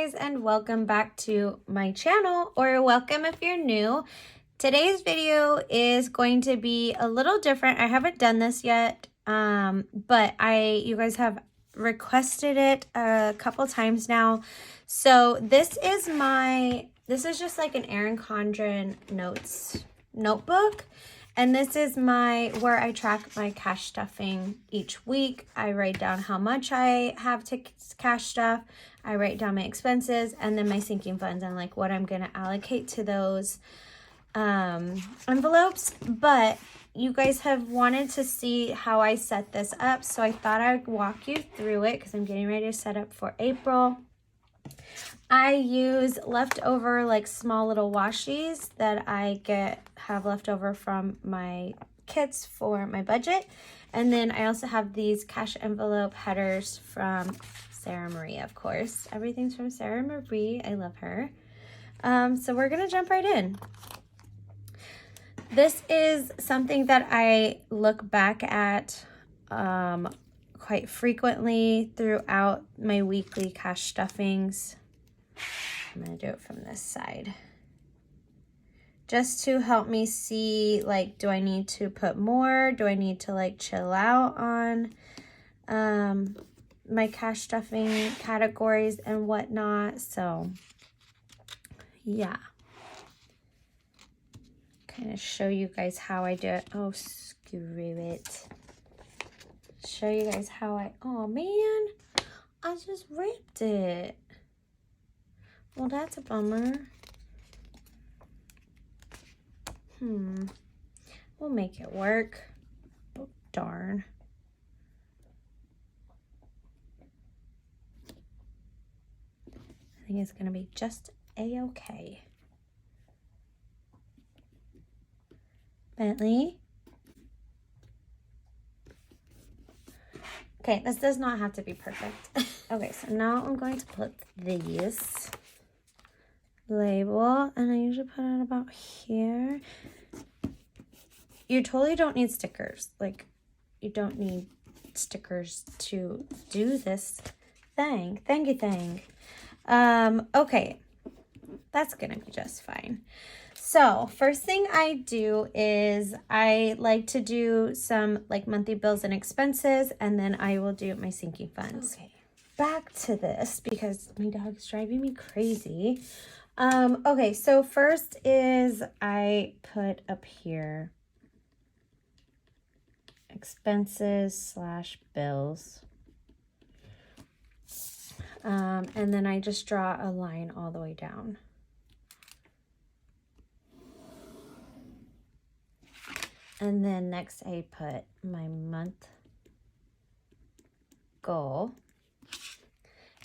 guys, and welcome back to my channel, or welcome if you're new. Today's video is going to be a little different. I haven't done this yet, but you guys have requested it a couple times now. So this is just like an Erin Condren notes notebook. And this is where I track my cash stuffing each week. I write down how much I have to cash stuff. I write down my expenses and then my sinking funds and like what I'm going to allocate to those envelopes. But you guys have wanted to see how I set this up. So I thought I'd walk you through it because I'm getting ready to set up for April. I use leftover like small little washies that I have left over from my kits for my budget. And then I also have these cash envelope headers from Sarah Marie, of course. Everything's from Sarah Marie. I love her. So we're going to jump right in. This is something that I look back at quite frequently throughout my weekly cash stuffings. I'm going to do it from this side. Just to help me see, like, do I need to put more? Do I need to, like, chill out on my cash stuffing categories and whatnot? So, yeah. Kind of show you guys how I do it. Oh, screw it. Show you guys how oh, man. I just ripped it. Well, that's a bummer. We'll make it work. Oh, darn. I think it's going to be just a-okay. Bentley. Okay, this does not have to be perfect. Okay, so now I'm going to put these label, and I usually put it about here. You totally don't need stickers. Like, you don't need stickers to do this thing. Okay, that's gonna be just fine. So first thing I do is I like to do some like monthly bills and expenses, and then I will do my sinking funds. Okay, back to this because my dog's driving me crazy. Okay, so first is I put up here expenses / bills. And then I just draw a line all the way down. And then next I put my month goal.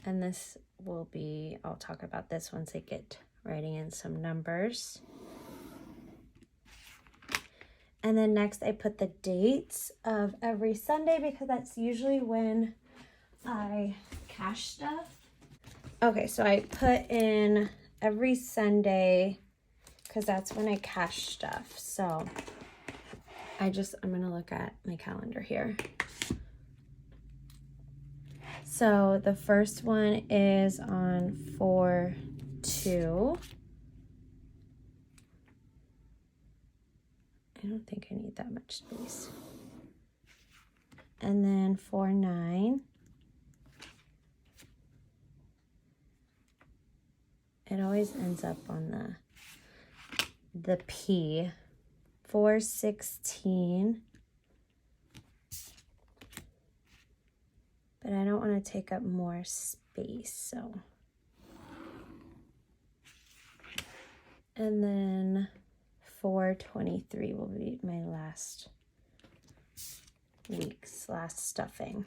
And this will be, I'll talk about this once I get writing in some numbers. And then next I put the dates of every Sunday because that's usually when I cash stuff. Okay, so I put in every Sunday because that's when I cash stuff. So I'm gonna look at my calendar here. So the first one is on 4/2. I don't think I need that much space. And then 4/9. It always ends up on the P. 4/16. But I don't want to take up more space, so. And then 4/23 will be my last week's last stuffing.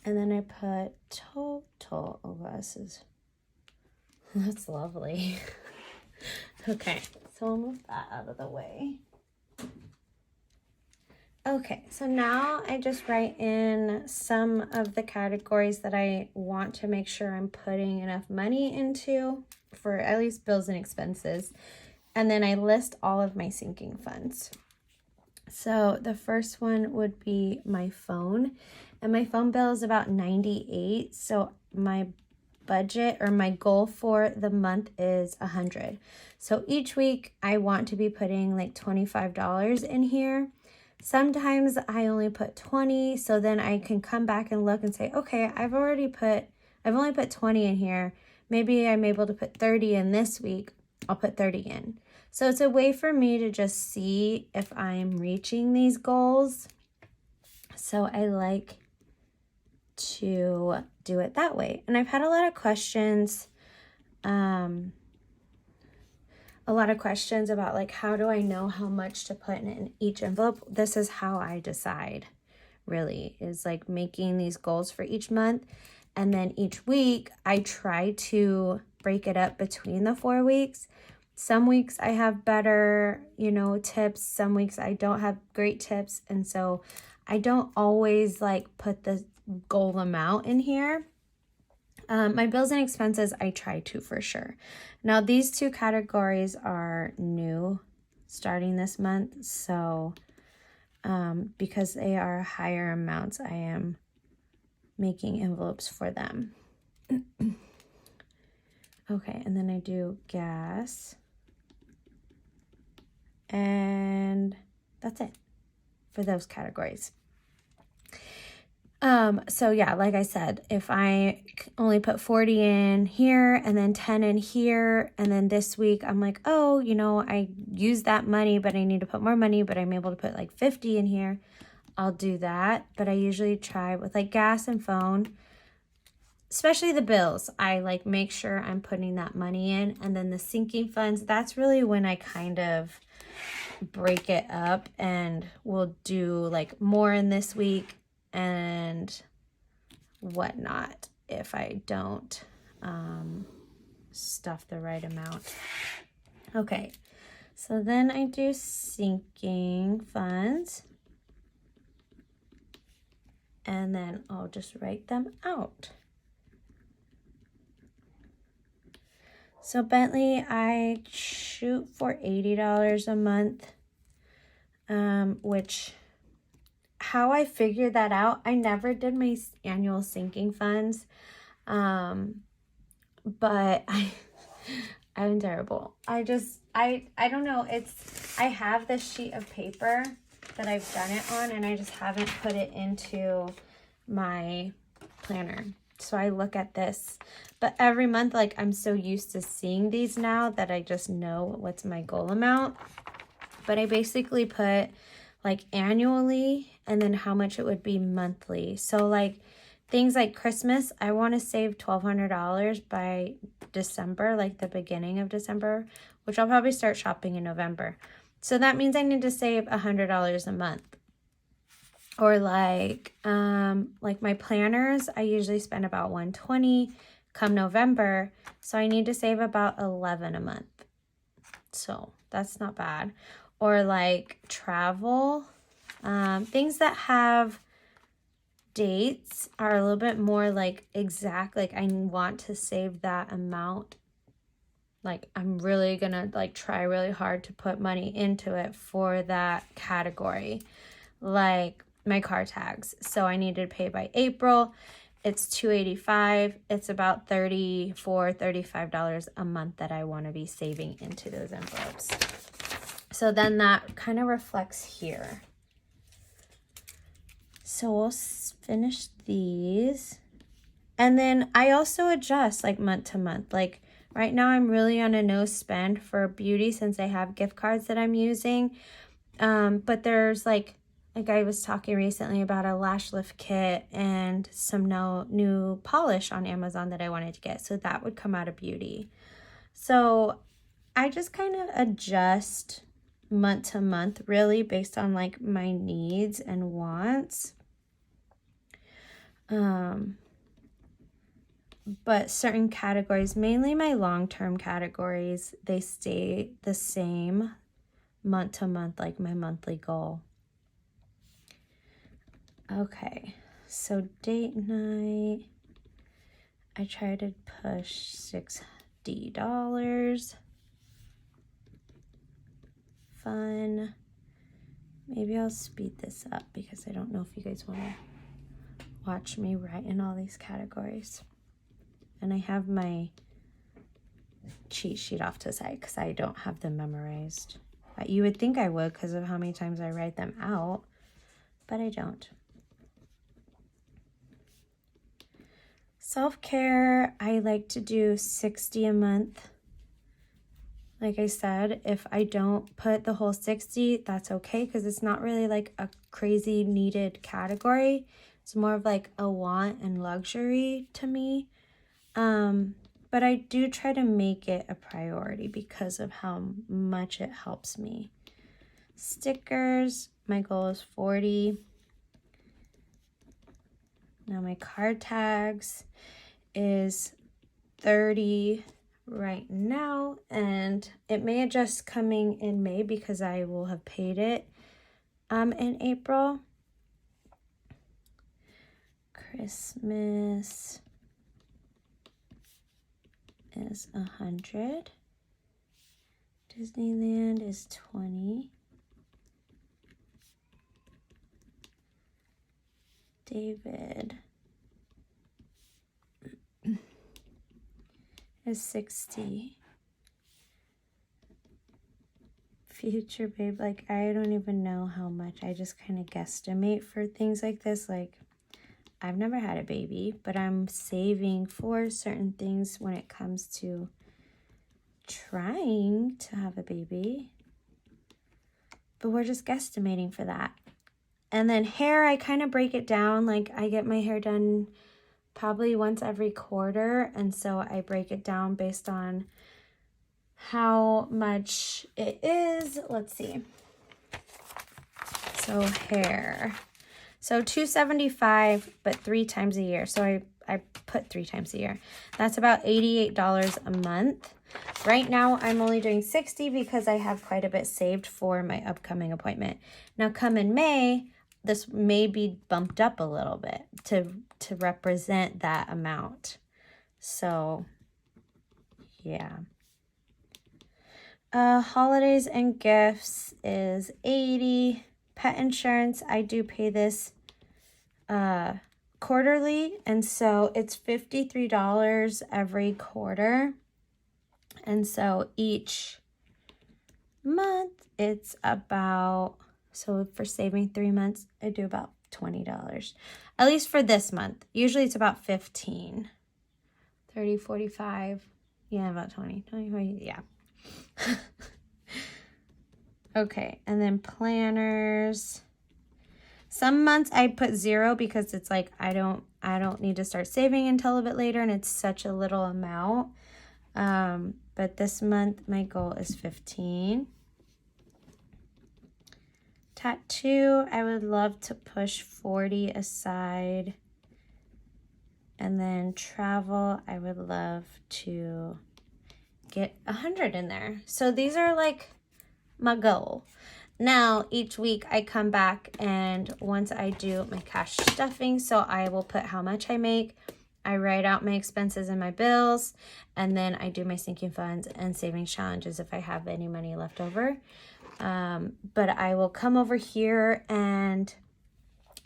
And then I put total. Oh, that's lovely. Okay, so I'll move that out of the way. Okay, so now I just write in some of the categories that I want to make sure I'm putting enough money into for at least bills and expenses. And then I list all of my sinking funds. So the first one would be my phone. and my phone bill is about $98. So my budget or my goal for the month is $100. So each week I want to be putting like $25 in here. Sometimes I only put 20, so then I can come back and look and say, okay, I've only put 20 in here. Maybe I'm able to put 30 in this week. I'll put 30 in. So it's a way for me to just see if I'm reaching these goals. So I like to do it that way. And I've had a lot of questions, about like, how do I know how much to put in each envelope? This is how I decide, really, is like making these goals for each month. And then each week I try to break it up between the 4 weeks. Some weeks I have better, tips. Some weeks I don't have great tips. And so I don't always like put the goal amount in here. My bills and expenses, I try to for sure. Now these two categories are new starting this month. So because they are higher amounts, I am making envelopes for them. Okay, and then I do gas. And that's it for those categories. So yeah, like I said, if I only put 40 in here and then 10 in here, and then this week I'm like, oh, I used that money, but I need to put more money, but I'm able to put like 50 in here, I'll do that. But I usually try with like gas and phone, especially the bills. I like make sure I'm putting that money in. And then the sinking funds, that's really when I kind of break it up and we'll do like more in this week and whatnot if I don't stuff the right amount. Okay, so then I do sinking funds, and then I'll just write them out. So Bentley, I shoot for $80 a month, which how I figured that out, I never did my annual sinking funds, but I'm terrible. I don't know. I have this sheet of paper that I've done it on, and I just haven't put it into my planner. So I look at this, but every month, like I'm so used to seeing these now that I just know what's my goal amount. But I basically put like annually and then how much it would be monthly. So like things like Christmas, I want to save $1,200 by December, like the beginning of December, which I'll probably start shopping in November. So that means I need to save $100 a month. Or like my planners, I usually spend about $120 come November. So I need to save about $11 a month. So that's not bad. Or like travel, things that have dates are a little bit more like exact. Like I want to save that amount. Like I'm really gonna like try really hard to put money into it for that category. Like my car tags. So I need to pay by April. It's $285. It's about $35 a month that I want to be saving into those envelopes. So then that kind of reflects here. So we'll finish these. And then I also adjust like month to month. Like right now I'm really on a no spend for beauty since I have gift cards that I'm using. But there's like I was talking recently about a lash lift kit and some new polish on Amazon that I wanted to get. So that would come out of beauty. So I just kind of adjust month to month really based on like my needs and wants. But certain categories, mainly my long-term categories, they stay the same month to month, like my monthly goal. Okay, so date night, I try to push $60. Fun. Maybe I'll speed this up because I don't know if you guys want to watch me write in all these categories. And I have my cheat sheet off to the side because I don't have them memorized. But you would think I would because of how many times I write them out, but I don't. Self-care, I like to do $60 a month. Like I said, if I don't put the whole 60, that's okay because it's not really like a crazy needed category. It's more of like a want and luxury to me. But I do try to make it a priority because of how much it helps me. Stickers, my goal is 40. Now my card tags is 30 right now, and it may adjust coming in May because I will have paid it in April. Christmas is 100. Disneyland is 20. David is 60. Future babe, like I don't even know how much. I just kind of guesstimate for things like this. Like I've never had a baby, but I'm saving for certain things when it comes to trying to have a baby. But we're just guesstimating for that. And then hair, I kind of break it down. Like I get my hair done probably once every quarter. And so I break it down based on how much it is. Let's see. So hair. So $275, but 3 times a year. So I put 3 times a year. That's about $88 a month. Right now, I'm only doing 60 because I have quite a bit saved for my upcoming appointment. Now, come in May, this may be bumped up a little bit to represent that amount. So, yeah. Holidays and gifts is 80. Pet insurance, I do pay this quarterly, and so it's $53 every quarter. And so each month it's about, so for saving 3 months, I do about $20. At least for this month. Usually it's about 15. 30, 45. Yeah, about 20. 20, yeah. Okay, and then planners. Some months I put 0 because it's like I don't need to start saving until a bit later, and it's such a little amount. But this month my goal is 15. Tattoo, I would love to push 40 aside. And then travel, I would love to get 100 in there. So these are like my goal. Now, each week I come back, and once I do my cash stuffing, so I will put how much I make, I write out my expenses and my bills, and then I do my sinking funds and savings challenges if I have any money left over. But I will come over here, and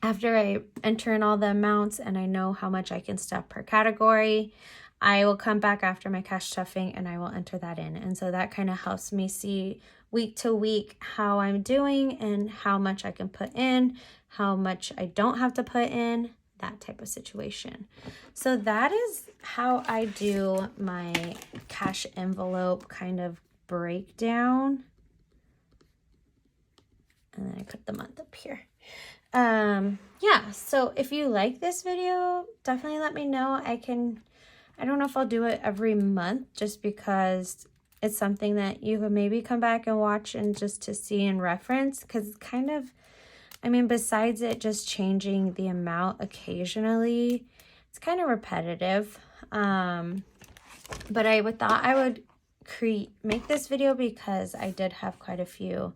after I enter in all the amounts and I know how much I can stuff per category, I will come back after my cash stuffing and I will enter that in. And so that kind of helps me see week to week how I'm doing and how much I can put in, how much I don't have to put in, that type of situation. So that is how I do my cash envelope kind of breakdown. And then I put the month up here. Yeah, so if you like this video, definitely let me know. I don't know if I'll do it every month just because it's something that you could maybe come back and watch and just to see and reference, because it's kind of, I mean, besides it just changing the amount occasionally, it's kind of repetitive. But I thought I would make this video because I did have quite a few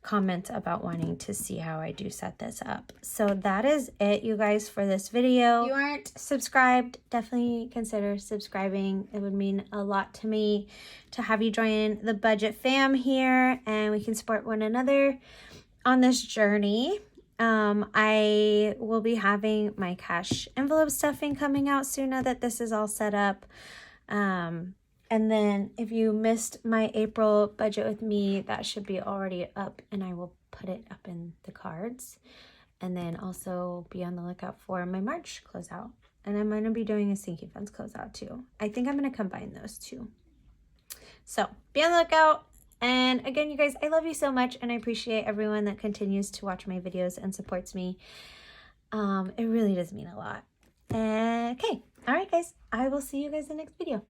comments about wanting to see how I do set this up. So that is it, you guys, for this video. If you aren't subscribed, definitely consider subscribing. It would mean a lot to me to have you join the budget fam here, and we can support one another on this journey. I will be having my cash envelope stuffing coming out soon now that this is all set up. And then if you missed my April budget with me, that should be already up, and I will put it up in the cards. And then also be on the lookout for my March closeout. And I'm going to be doing a Sinking Funds closeout too. I think I'm going to combine those two. So be on the lookout. And again, you guys, I love you so much, and I appreciate everyone that continues to watch my videos and supports me. It really does mean a lot. Okay. All right, guys. I will see you guys in the next video.